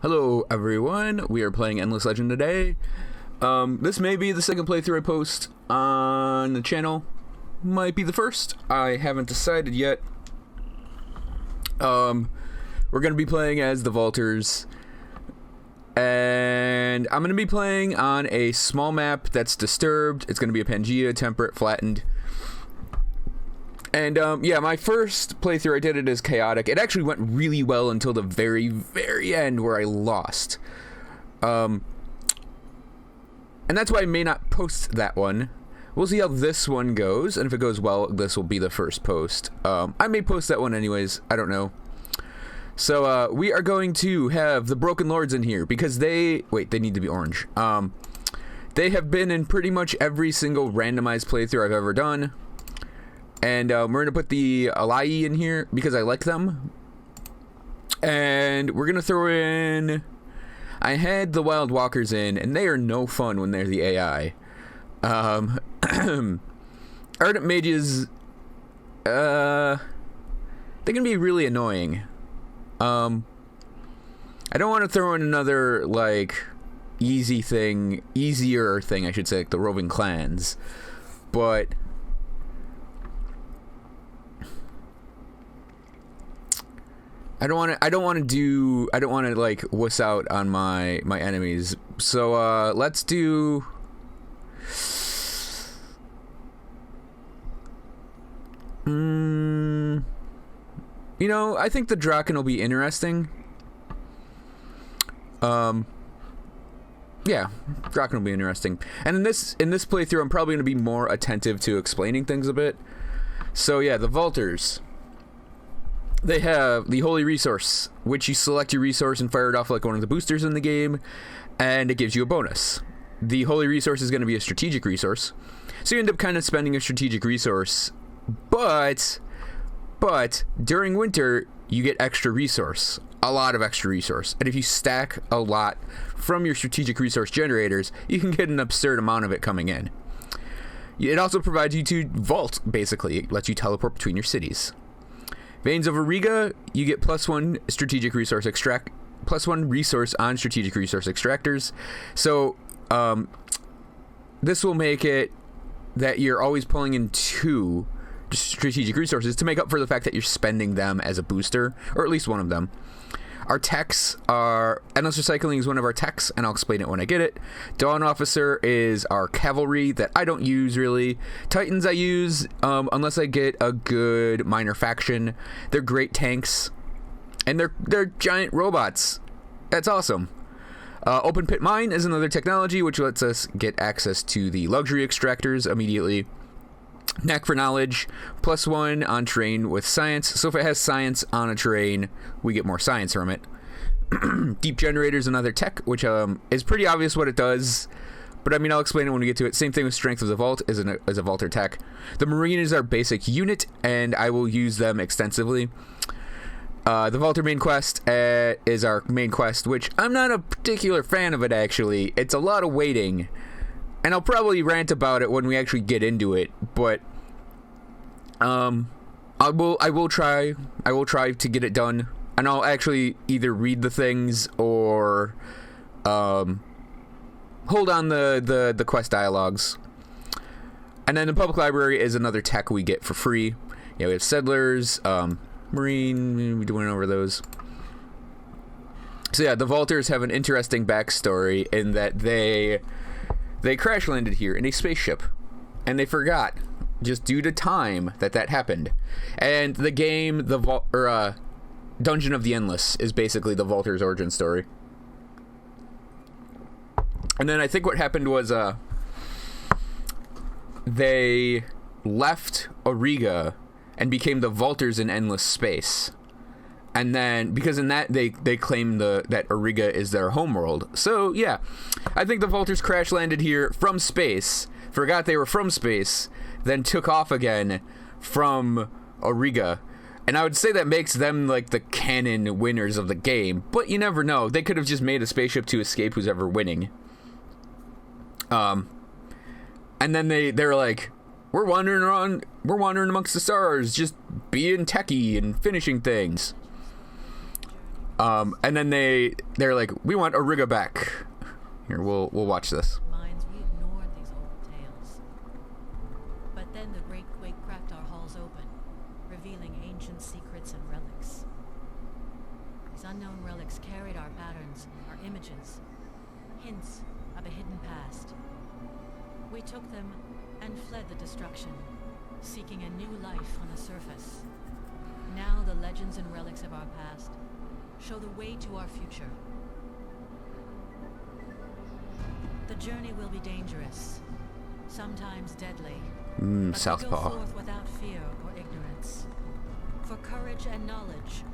Hello everyone, we are playing Endless Legend today. This may be the second playthrough I post on the channel. Might be the first, I haven't decided yet. We're gonna be playing as the Vaulters. And I'm gonna be playing on a small map that's disturbed. It's gonna be a Pangea, temperate, flattened. And yeah, my first playthrough I did it as chaotic. It actually went really well until the very, very end where I lost. And that's why I may not post that one. We'll see how this one goes, and if it goes well, this will be the first post. I may post that one anyways, I don't know. So we are going to have the Broken Lords in here, because they need to be orange. They have been in pretty much every single randomized playthrough I've ever done. And we're going to put the Alai in here because I like them. And we're going to throw in... I had the Wild Walkers in, and they are no fun when they're the AI. Ardent Mages... they can be really annoying. I don't want to throw in another, like, easier thing, I should say, like the Roving Clans. But... I don't want to like wuss out on my enemies. So let's do you know, I think the Draken will be interesting. Yeah, Draken will be interesting. And in this playthrough I'm probably going to be more attentive to explaining things a bit. So yeah, the Vaulters. They have the Holy Resource, which you select your resource and fire it off like one of the boosters in the game, and it gives you a bonus. The Holy Resource is going to be a strategic resource, so you end up kind of spending a strategic resource, but during winter, you get extra resource, a lot of extra resource, and if you stack a lot from your strategic resource generators, you can get an absurd amount of it coming in. It also provides you to vault, basically. It lets you teleport between your cities. Veins of Auriga, you get +1 strategic resource +1 resource on strategic resource extractors. So this will make it that you're always pulling in 2 strategic resources to make up for the fact that you're spending them as a booster, or at least one of them. Our techs are... Endless Recycling is one of our techs, and I'll explain it when I get it. Dawn Officer is our cavalry that I don't use, really. Titans I use, unless I get a good minor faction. They're great tanks. And they're giant robots. That's awesome. Open Pit Mine is another technology, which lets us get access to the luxury extractors immediately. Knack for Knowledge, +1 on terrain with science. So if it has science on a terrain, we get more science from it. Deep Generator is another tech, which is pretty obvious what it does. But I mean, I'll explain it when we get to it. Same thing with Strength of the Vault as a Vaulter tech. The Marine is our basic unit, and I will use them extensively. The Vaulter main quest is our main quest, which I'm not a particular fan of it, actually. It's a lot of waiting. And I'll probably rant about it when we actually get into it, but I will try to get it done, and I'll actually either read the things or hold on the quest dialogues. And then the Public Library is another tech we get for free. Yeah, we have Settlers, Marine, we went over those. So yeah, the Vaulters have an interesting backstory in that they crash landed here in a spaceship, and they forgot, just due to time, that happened. And the game, Dungeon of the Endless, is basically the Vaulter's origin story. And then I think what happened was they left Auriga and became the Vaulters in Endless Space. And then, because in that, they claim that Auriga is their homeworld. So, yeah. I think the Vaulters crash landed here from space, forgot they were from space, then took off again from Auriga. And I would say that makes them, like, the canon winners of the game. But you never know. They could have just made a spaceship to escape who's ever winning. And then they're like, we're wandering amongst the stars, just being techie and finishing things. And then they're like, we want Auriga back. Here, we'll watch this. Minds, we ignored these old tales. But then the Great Quake cracked our halls open, revealing ancient secrets and relics. These unknown relics carried our patterns, our images, hints of a hidden past. We took them and fled the destruction, seeking a new life on the surface. Now the legends and relics of our past show the way to our future. The journey will be dangerous, sometimes deadly. But Southpaw. we go forth without fear or ignorance. For courage and knowledge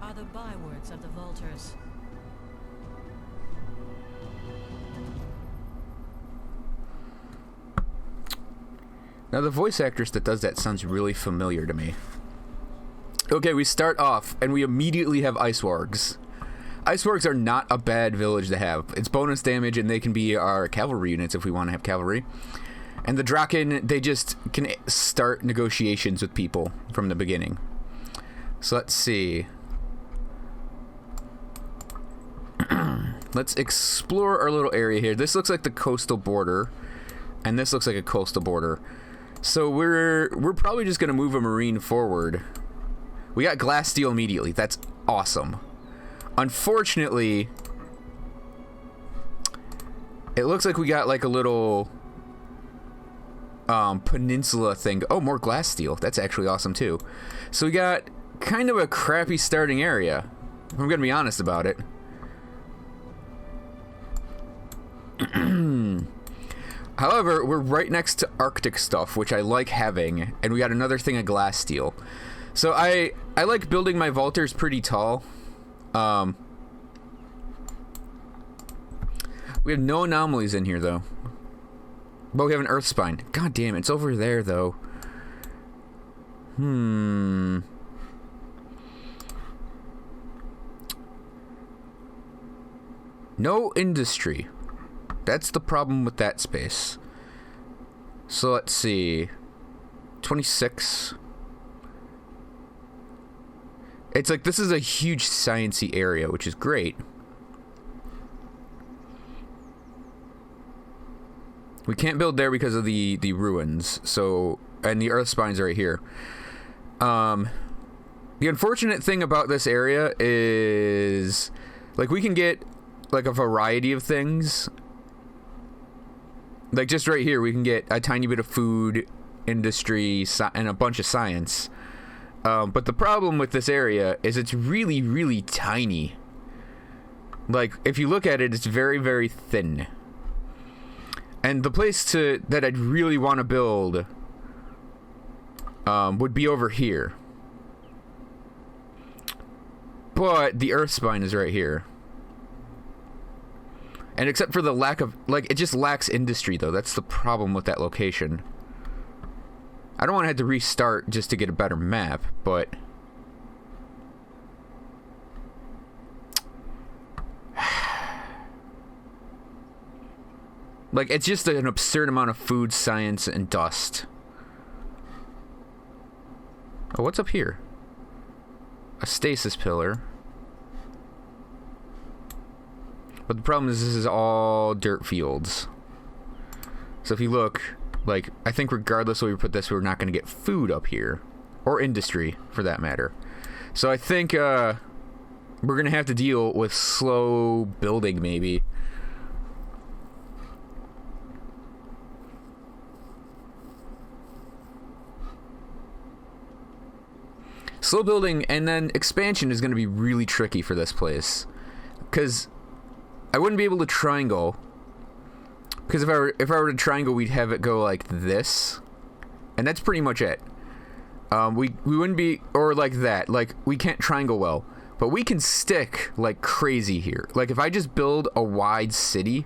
are the bywords of the Vultures. Now the voice actress that does that sounds really familiar to me. Okay, we start off and we immediately have Ice Wargs. Ice Wargs are not a bad village to have. It's bonus damage and they can be our cavalry units if we want to have cavalry. And the Draken, they just can start negotiations with people from the beginning. So let's see. Let's explore our little area here. This looks like the coastal border. And this looks like a coastal border. So we're probably just going to move a marine forward. We got glass steel immediately. That's awesome. Unfortunately, it looks like we got like a little peninsula thing. Oh, more glass steel. That's actually awesome too. So we got kind of a crappy starting area, if I'm going to be honest about it. However, we're right next to Arctic stuff, which I like having, and we got another thing of glass steel. So I like building my Vultures pretty tall. We have no anomalies in here, though. But we have an Earth Spine. God damn, it's over there, though. No industry. That's the problem with that space. So let's see. 26. It's like this is a huge sciencey area, which is great. We can't build there because of the ruins. So, and the Earth Spines are right here. The unfortunate thing about this area is, like, we can get like a variety of things. Like just right here, we can get a tiny bit of food, industry, and a bunch of science. But the problem with this area is it's really, really tiny. Like, if you look at it, it's very, very thin. And the place that I'd really want to build would be over here. But the Earth Spine is right here. And except for the lack of, like, it just lacks industry, though. That's the problem with that location. I don't want to have to restart just to get a better map, but... like, it's just an absurd amount of food, science, and dust. Oh, what's up here? A stasis pillar. But the problem is this is all dirt fields. So if you look, like, I think regardless of where we put this, we're not going to get food up here. Or industry, for that matter. So I think we're going to have to deal with slow building, maybe. Slow building and then expansion is going to be really tricky for this place. Because I wouldn't be able to triangle. Because if I were to triangle, we'd have it go like this. And that's pretty much it. We wouldn't be, or like that. Like, we can't triangle well. But we can stick like crazy here. Like, if I just build a wide city,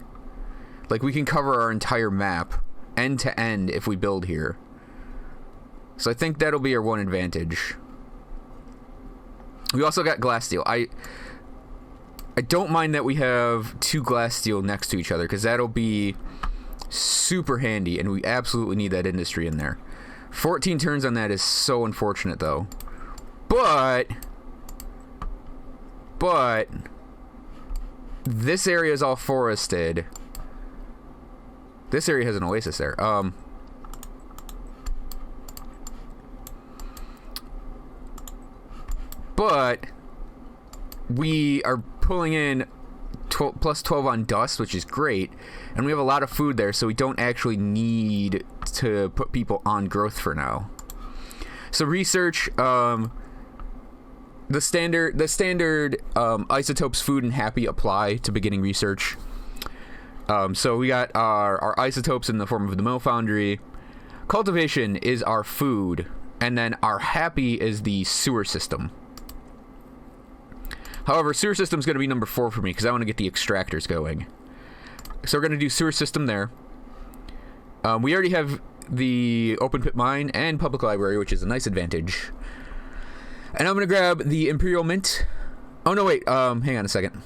like, we can cover our entire map end to end if we build here. So I think that'll be our one advantage. We also got glass steel. I don't mind that we have two glass steel next to each other, because that'll be super handy, and we absolutely need that industry in there. 14 turns on that is so unfortunate, though. But But this area is all forested. This area has an oasis there. But we are pulling in plus 12 on dust, which is great, and we have a lot of food there, so we don't actually need to put people on growth for now. So research, the standard isotopes food and happy apply to beginning research. So we got our isotopes in the form of the mill foundry. Cultivation is our food, and then our happy is the sewer system. However, sewer system is going to be number 4 for me because I want to get the extractors going. So we're going to do sewer system there. We already have the open pit mine and public library, which is a nice advantage. And I'm going to grab the Imperial Mint. Oh, no, wait. Hang on a second.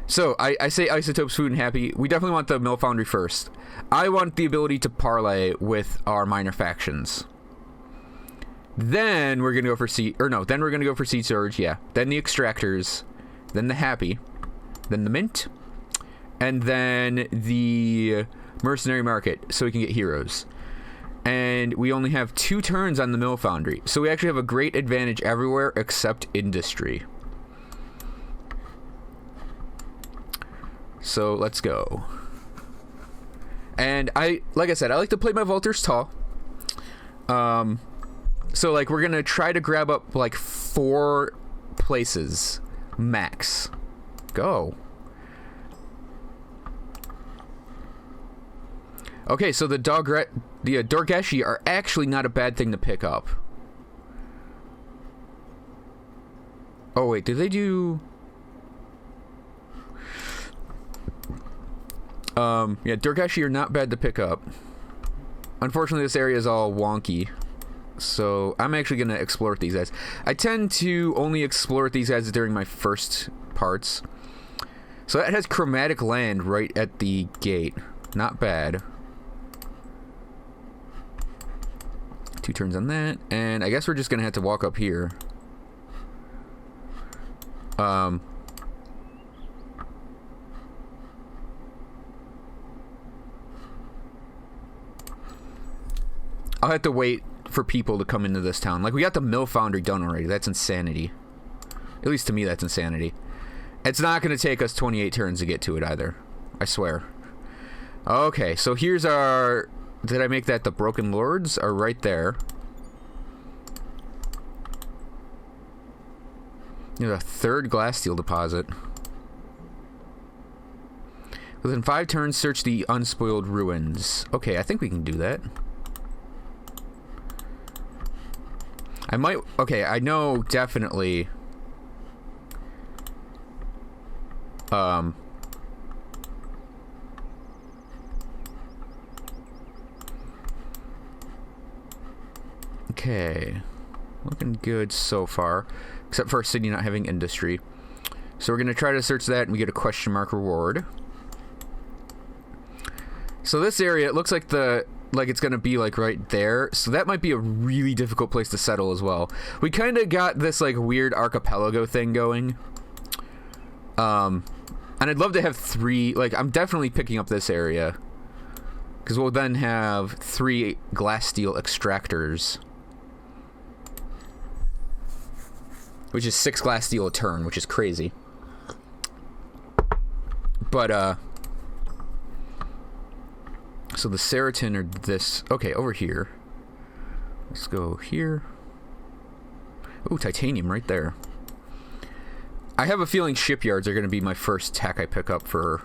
So, I say isotopes, food, and happy. We definitely want the mill foundry first. I want the ability to parlay with our minor factions. Then we're going to go for then we're going to go for seed storage, yeah. Then the extractors. Then the happy. Then the mint. And then the mercenary market, so we can get heroes. And we only have 2 turns on the mill foundry. So we actually have a great advantage everywhere except industry. So let's go. And like I said, I like to play my Vultures tall. So like we're gonna try to grab up like 4 places max. Go. Okay, so the Dorgeshi are actually not a bad thing to pick up. Oh wait, do they do? Yeah, Dorgeshi are not bad to pick up. Unfortunately, this area is all wonky. So I'm actually going to explore with these guys. I tend to only explore with these guys during my first parts. So that has chromatic land right at the gate. Not bad. 2 turns on that. And I guess we're just going to have to walk up here. I'll have to wait for people to come into this town. Like, we got the mill foundry done already. That's insanity. At least to me, that's insanity. It's not going to take us 28 turns to get to it either. I swear. Okay, so here's our... Did I make that the Broken Lords are right there. There's a 3rd glass steel deposit. Within 5 turns, search the unspoiled ruins. Okay, I think we can do that. I might... Okay, I know definitely... Okay. Looking good so far. Except for a city not having industry. So we're going to try to search that and we get a question mark reward. So this area, it looks like it's going to be like right there. So that might be a really difficult place to settle as well. We kind of got this like weird archipelago thing going. And I'd love to have 3, like I'm definitely picking up this area. Because we'll then have 3 glass steel extractors. Which is 6 glass steel a turn, which is crazy. But, so the Seriton are this... Okay, over here. Let's go here. Ooh, titanium right there. I have a feeling shipyards are going to be my first tech I pick up for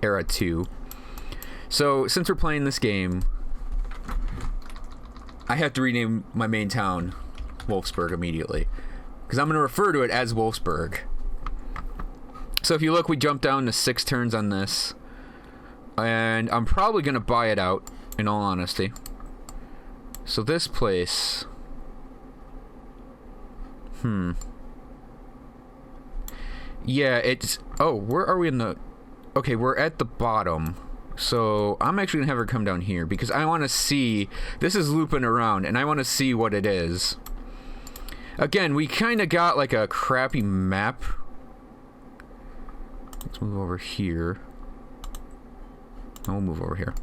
Era 2. So, since we're playing this game, I have to rename my main town Wolfsburg immediately. Because I'm going to refer to it as Wolfsburg. So if you look, we jumped down to 6 turns on this. And I'm probably going to buy it out, in all honesty. So this place... Yeah, it's... Oh, where are we in the... Okay, we're at the bottom. So I'm actually going to have her come down here. Because I want to see... This is looping around, and I want to see what it is. Again, we kind of got like a crappy map. Let's move over here. I'll move over here.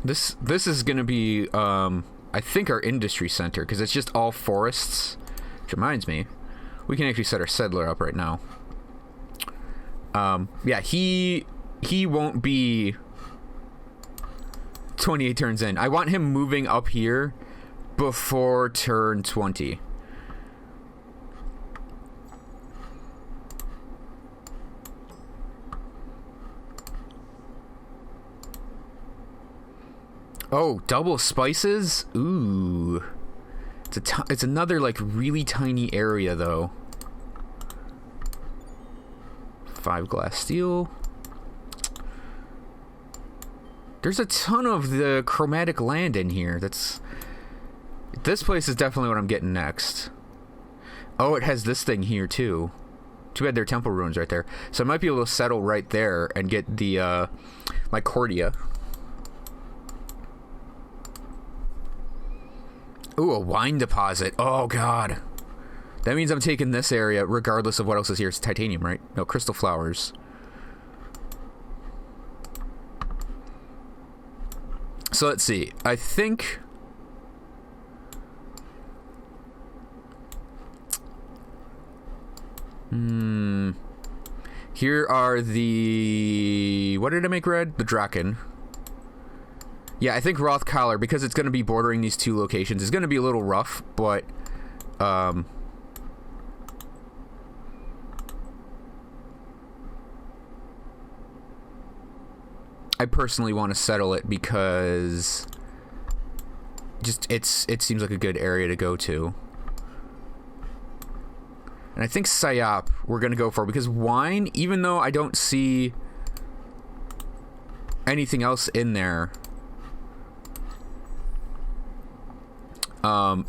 This is gonna be I think our industry center, because it's just all forests. Which reminds me, we can actually set our settler up right now. Yeah, he won't be 28 turns in. I want him moving up here before turn 20. Oh, double spices? Ooh. It's another, like, really tiny area, though. 5 glass steel. There's a ton of the chromatic land in here. This place is definitely what I'm getting next. Oh, it has this thing here, too. Too bad they're temple ruins right there. So I might be able to settle right there and get the, my Cordia. Ooh, a wine deposit. Oh, God. That means I'm taking this area regardless of what else is here. It's titanium, right? No, crystal flowers. So let's see. I think... Here are the... What did I make red? The Draken. Yeah, I think Roth Collar, because it's going to be bordering these two locations, is going to be a little rough, but... I personally want to settle it because... Just, it seems like a good area to go to. And I think Psyop we're going to go for, because wine, even though I don't see anything else in there...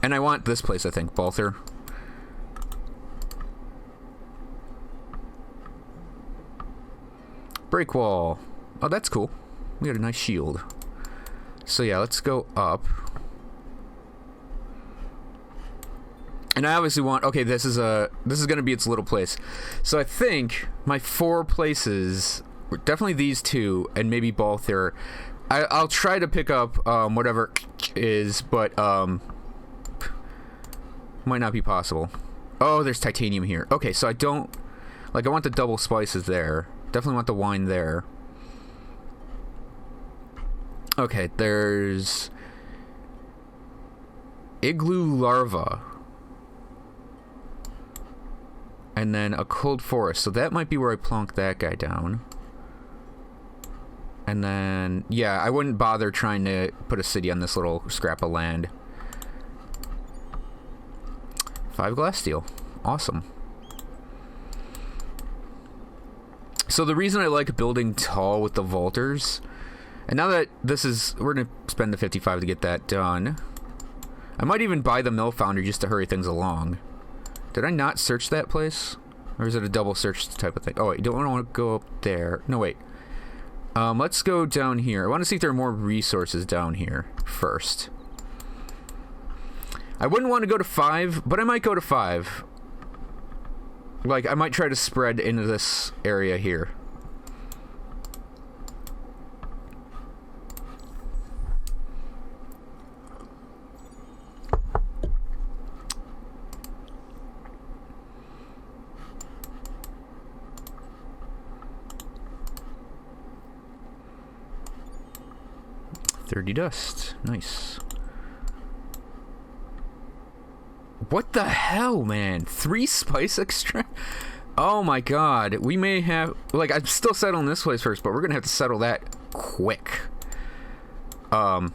and I want this place, I think, Balther. Break wall. Oh, that's cool. We got a nice shield. So yeah, let's go up. And I obviously want... Okay, this is going to be its little place. So I think my 4 places... Definitely these 2, and maybe Balther. I'll try to pick up whatever is, but... might not be possible. Oh, there's titanium here. Okay, so I don't... Like, I want the double spices there. Definitely want the wine there. Okay, there's... Igloo larva. And then a cold forest. So that might be where I plonk that guy down. And then... Yeah, I wouldn't bother trying to put a city on this little scrap of land. 5 glass steel. Awesome. So the reason I like building tall with the vaulters, and now that this is... We're going to spend the 55 to get that done. I might even buy the mill foundry just to hurry things along. Did I not search that place? Or is it a double search type of thing? Oh, wait. Don't want to go up there. No, wait. Let's go down here. I want to see if there are more resources down here first. I wouldn't want to go to 5, but I might go to 5. Like, I might try to spread into this area here. $30 dust. Nice. What the hell, man? 3 spice extract? Oh my god. We may have... Like, I'm still settling this place first, but we're gonna have to settle that quick. I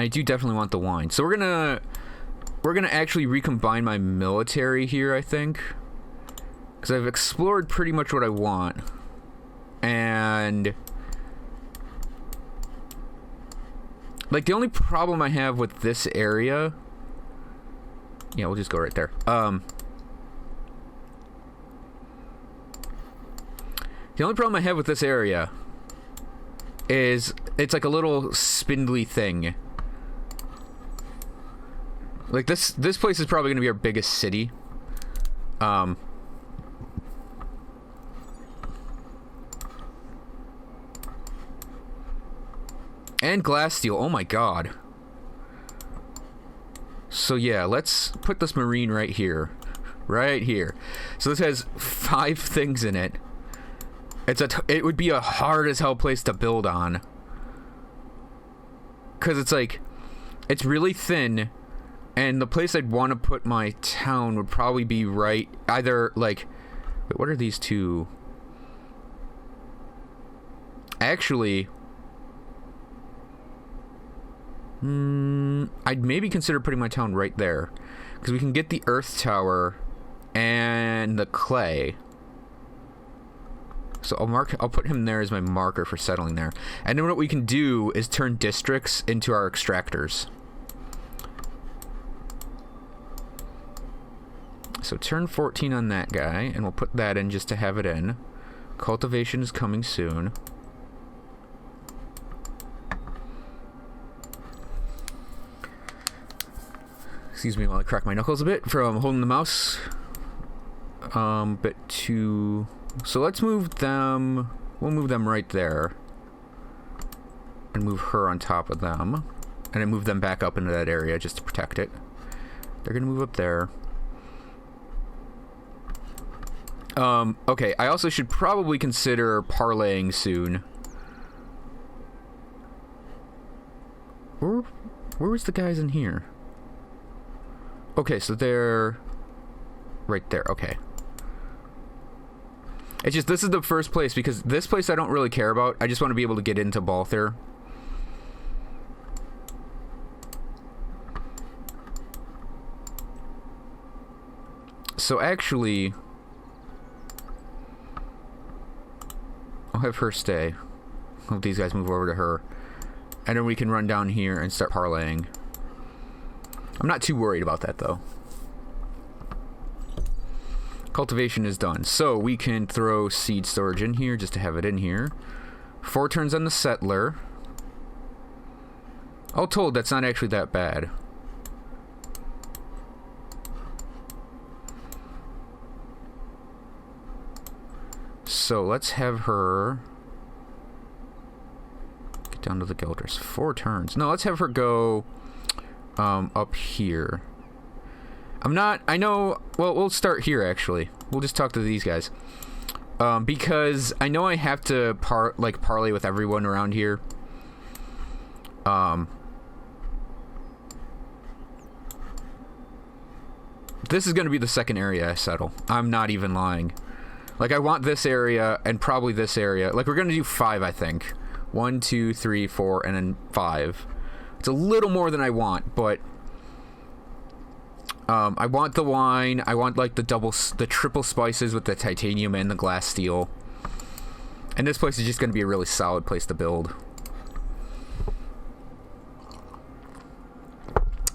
do definitely want the wine. So we're gonna actually recombine my military here, I think. Because I've explored pretty much what I want. And... Like, the only problem I have with this area... Yeah, we'll just go right there. The only problem I have with this area is it's like a little spindly thing. Like this place is probably going to be our biggest city. And Glasssteel. Oh my god. So yeah, let's put this marine right here. Right here. So this has 5 things in it. It would be a hard as hell place to build on. Cause it's like, it's really thin, and the place I'd want to put my town would probably be right either like, wait, what are these two? Actually, I'd maybe consider putting my town right there, because we can get the Earth Tower and the clay. So I'll put him there as my marker for settling there. And then what we can do is turn districts into our extractors. So turn 14 on that guy, and we'll put that in just to have it in. Cultivation is coming soon. Excuse me while I crack my knuckles a bit from holding the mouse. So let's move them. We'll move them right there. And move her on top of them. And then move them back up into that area just to protect it. They're going to move up there. Okay, I also should probably consider parlaying soon. Where was the guys in here? Okay, so they're right there. Okay. It's just, this is the first place, because this place I don't really care about. I just want to be able to get into Balther. So actually, I'll have her stay. Hope these guys move over to her. And then we can run down here and start parlaying. I'm not too worried about that, though. Cultivation is done. So we can throw seed storage in here just to have it in here. 4 turns on the settler. All told, that's not actually that bad. So let's have her get down to the Gelders. 4 turns. No, let's have her go up here. I know, well, we'll start here, actually. We'll just talk to these guys. Because I know I have to parlay with everyone around here. This is going to be the second area I settle. I'm not even lying. Like, I want this area and probably this area. Like, we're going to do 5, I think. 1, 2, 3, 4, and then 5. It's a little more than I want, but I want the wine. I want like the triple spices with the titanium and the Glasssteel. And this place is just going to be a really solid place to build.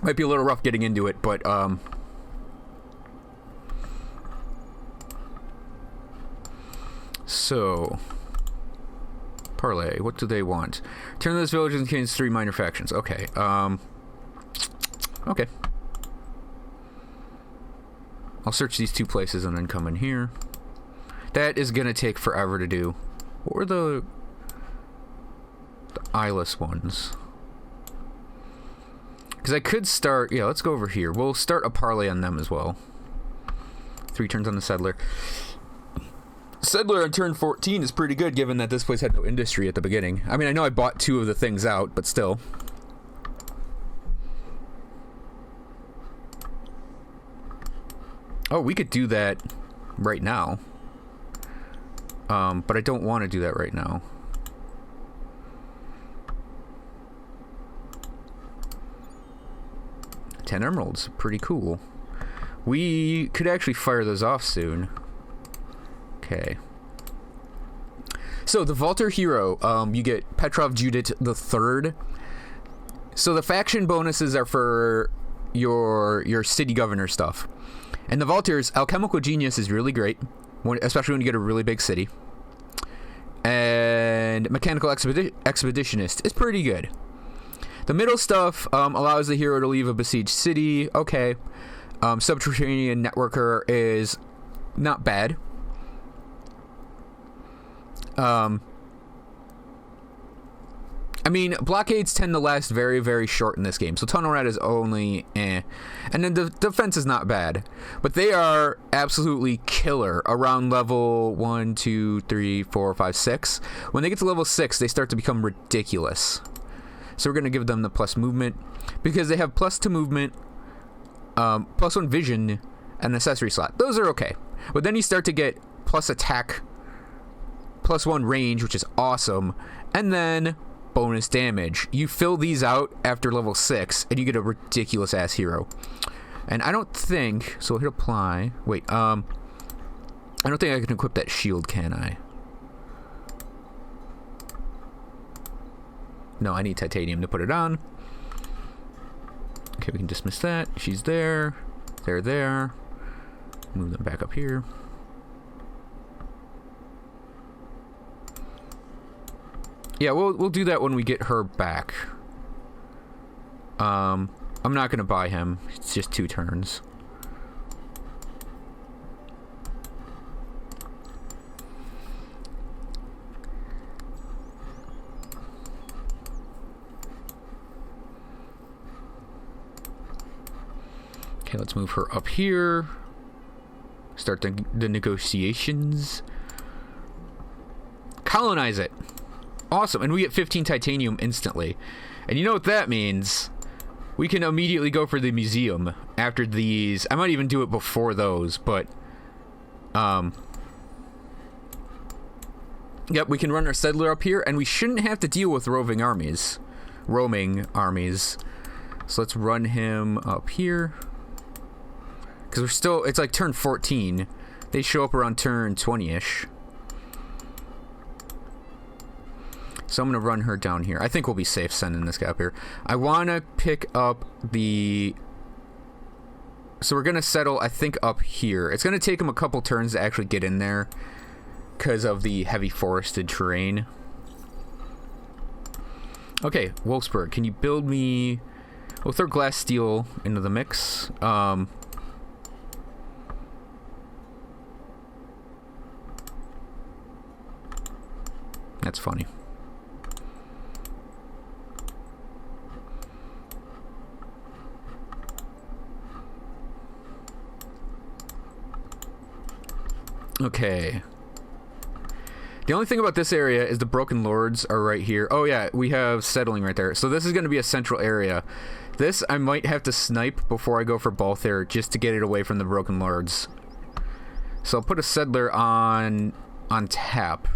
Might be a little rough getting into it, but so parlay. What do they want? Turn this village contains 3 minor factions. Okay. Okay. I'll search these 2 places and then come in here. That is gonna take forever to do. What were the eyeless ones? Because I could start... Yeah, let's go over here. We'll start a parlay on them as well. 3 turns on the settler. Settler on turn 14 is pretty good, given that this place had no industry at the beginning. I mean, I know I bought 2 of the things out, but still. Oh, we could do that right now. But I don't want to do that right now. $10 emeralds. Pretty cool. We could actually fire those off soon. Okay. So, the Valter Hero, you get Petrov Judit the Third. So, the faction bonuses are for your city governor stuff. And the Valters, Alchemical Genius is really great, especially when you get a really big city. and Mechanical Expeditionist is pretty good. The middle stuff allows the hero to leave a besieged city. Okay. Subterranean Networker is not bad. I mean, blockades tend to last very, very short in this game, so Tunnel Rat is only eh. And then the defense is not bad, but they are absolutely killer around level 1, 2, 3, 4, 5, 6. When they get to level 6, they start to become ridiculous. So we're going to give them the plus movement, because they have plus 2 movement, plus 1 vision, and accessory slot. Those are okay. But then you start to get plus attack, plus 1 range, which is awesome, and then bonus damage. You fill these out after level 6 and you get a ridiculous ass hero. And I don't think, so hit apply. Wait, I don't think I can equip that shield, can I? No, I need titanium to put it on. Okay, we can dismiss that. She's there. They're there. Move them back up here. Yeah, we'll do that when we get her back. I'm not gonna buy him. It's just 2 turns. Okay, let's move her up here. Start the negotiations. Colonize it. Awesome, and we get 15 titanium instantly. And you know what that means? We can immediately go for the museum after these. I might even do it before those, but yep, we can run our settler up here, and we shouldn't have to deal with roaming armies. So let's run him up here. Because we're still, it's like turn 14. They show up around turn 20-ish. So I'm going to run her down here. I think we'll be safe sending this guy up here. I want to pick up the... So we're going to settle, I think, up here. It's going to take him a couple turns to actually get in there because of the heavy forested terrain. Okay, Wolfsburg, can you build me... We'll throw glass steel into the mix. That's funny. Okay. The only thing about this area is the Broken Lords are right here. Oh yeah, we have settling right there. So this is going to be a central area. This I might have to snipe before I go for Balthair just to get it away from the Broken Lords. So I'll put a settler on tap.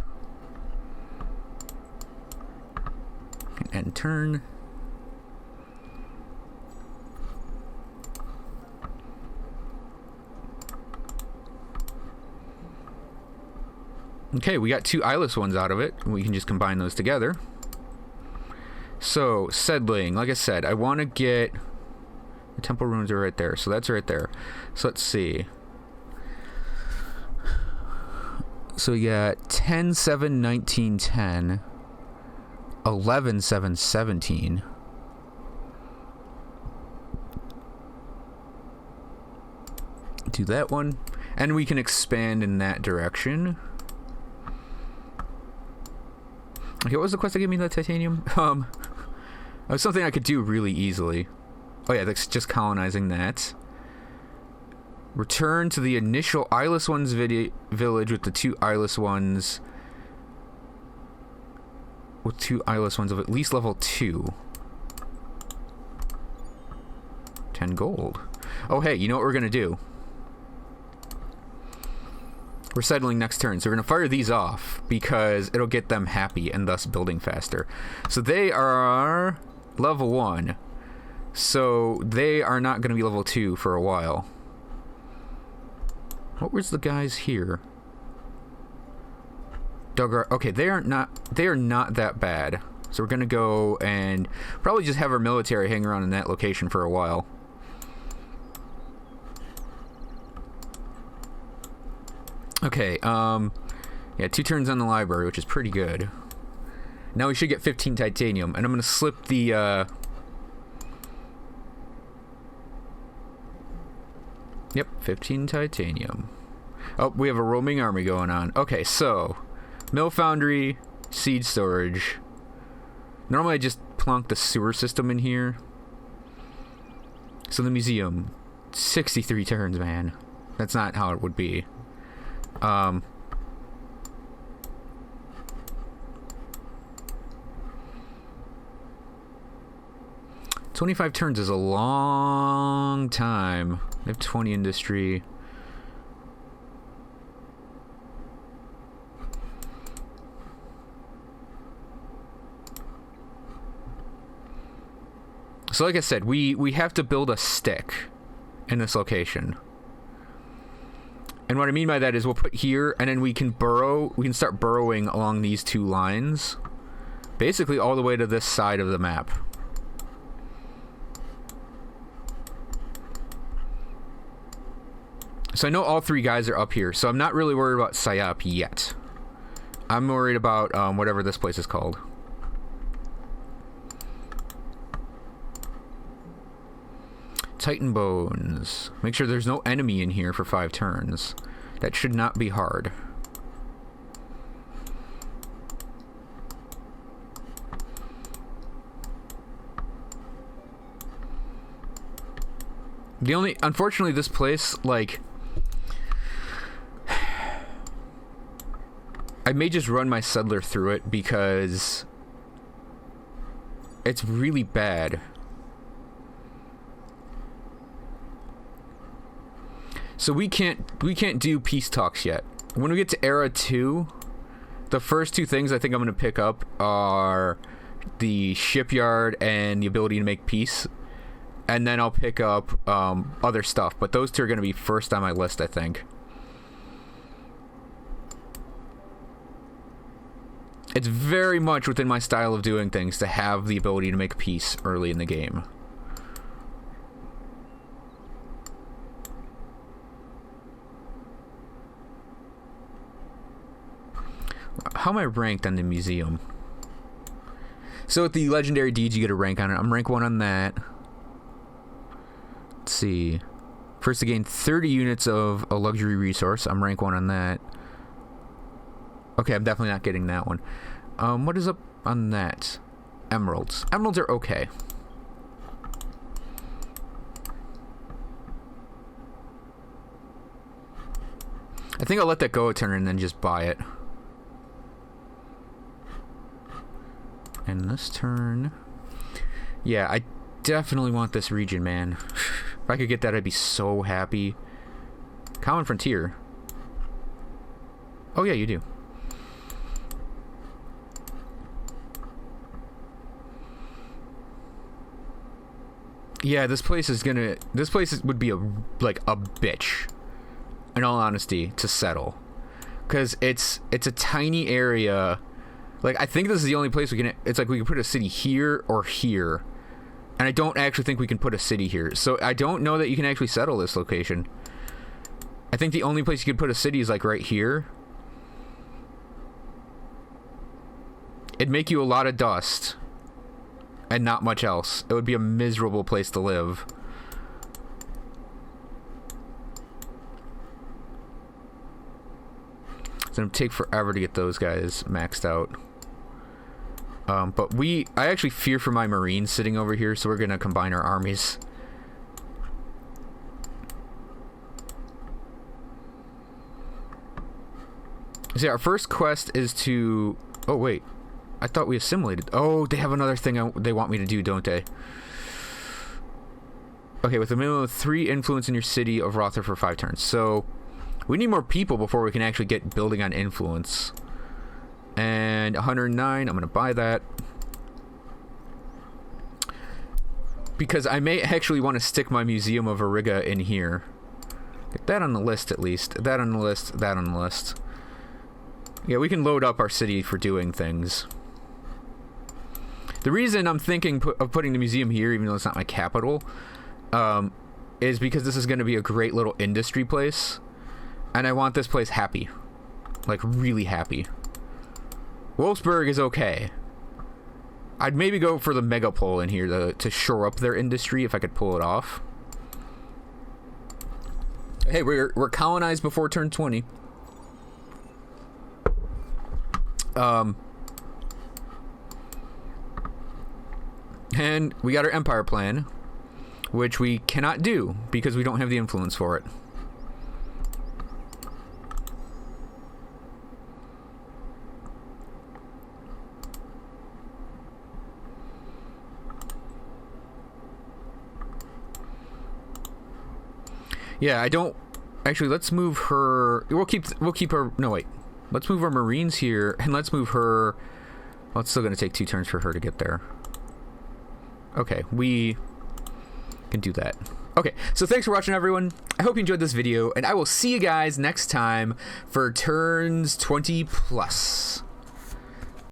End turn. Okay, we got 2 eyeless ones out of it. We can just combine those together. So, settling. Like I said, I want to get... The temple ruins are right there, so that's right there. So let's see. So we got 10, 7, 19, 10. 11, 7, 17. Do that one. And we can expand in that direction. Okay, what was the quest that gave me the titanium? It was something I could do really easily. Oh yeah, that's just colonizing that. Return to the initial eyeless ones village with the 2 eyeless ones. With 2 eyeless ones of at least level 2. 10 gold. Oh hey, you know what we're gonna do? We're settling next turn, so we're going to fire these off because it'll get them happy and thus building faster. So they are level 1. So they are not going to be level 2 for a while. What was the guys here? Dogar. Okay, they are not that bad. So we're going to go and probably just have our military hang around in that location for a while. Okay, Yeah, 2 turns on the library, which is pretty good. Now we should get 15 titanium, and I'm going to slip the, Yep, 15 titanium. Oh, we have a roaming army going on. Okay, so, mill foundry, seed storage. Normally I just plonk the sewer system in here. So the museum, 63 turns, man. That's not how it would be. 25 turns is a long time. I have 20 industry. So like I said, we have to build a stick in this location. And what I mean by that is we'll put here, and then we can start burrowing along these 2 lines. Basically all the way to this side of the map. So I know all 3 guys are up here, so I'm not really worried about Psyop yet. I'm worried about whatever this place is called. Titan Bones. Make sure there's no enemy in here for 5 turns. That should not be hard. Unfortunately, this place, like, I may just run my settler through it because it's really bad. So we can't do peace talks yet. When we get to Era 2, the first 2 things I think I'm going to pick up are the shipyard and the ability to make peace. And then I'll pick up other stuff. But those 2 are going to be first on my list, I think. It's very much within my style of doing things to have the ability to make peace early in the game. How am I ranked on the museum? So with the legendary deeds, you get a rank on it. I'm rank 1 on that. Let's see. First to gain 30 units of a luxury resource. I'm rank 1 on that. Okay, I'm definitely not getting that one. What is up on that? Emeralds. Emeralds are okay. I think I'll let that go a turn and then just buy it. And this turn... Yeah, I definitely want this region, man. If I could get that, I'd be so happy. Common Frontier. Oh yeah, you do. Yeah, this place would be like a bitch, in all honesty, to settle. Because it's a tiny area. Like, I think this is the only place we can... It's like we can put a city here or here. And I don't actually think we can put a city here. So I don't know that you can actually settle this location. I think the only place you could put a city is like right here. It'd make you a lot of dust. And not much else. It would be a miserable place to live. It's gonna take forever to get those guys maxed out. But I actually fear for my Marines sitting over here, so we're gonna combine our armies. See, our first quest is to... Oh, wait. I thought we assimilated. Oh, they have another thing they want me to do, don't they? Okay, with a minimum of 3 influence in your city of Rother for 5 turns. So, we need more people before we can actually get building on influence. And 109, I'm going to buy that. Because I may actually want to stick my Museum of Ariga in here. Get that on the list, at least. That on the list, that on the list. Yeah, we can load up our city for doing things. The reason I'm thinking of putting the museum here, even though it's not my capital, is because this is going to be a great little industry place. And I want this place happy. Like, really happy. Wolfsburg is okay. I'd maybe go for the megapole in here to shore up their industry if I could pull it off. Hey, we're colonized before turn 20. And we got our empire plan, which we cannot do because we don't have the influence for it. Yeah, I don't actually. Let's move her. We'll keep her. No, wait. Let's move our Marines here, and let's move her. Well, it's still going to take 2 turns for her to get there. Okay, we can do that. Okay, so thanks for watching, everyone. I hope you enjoyed this video, and I will see you guys next time for turns 20 plus.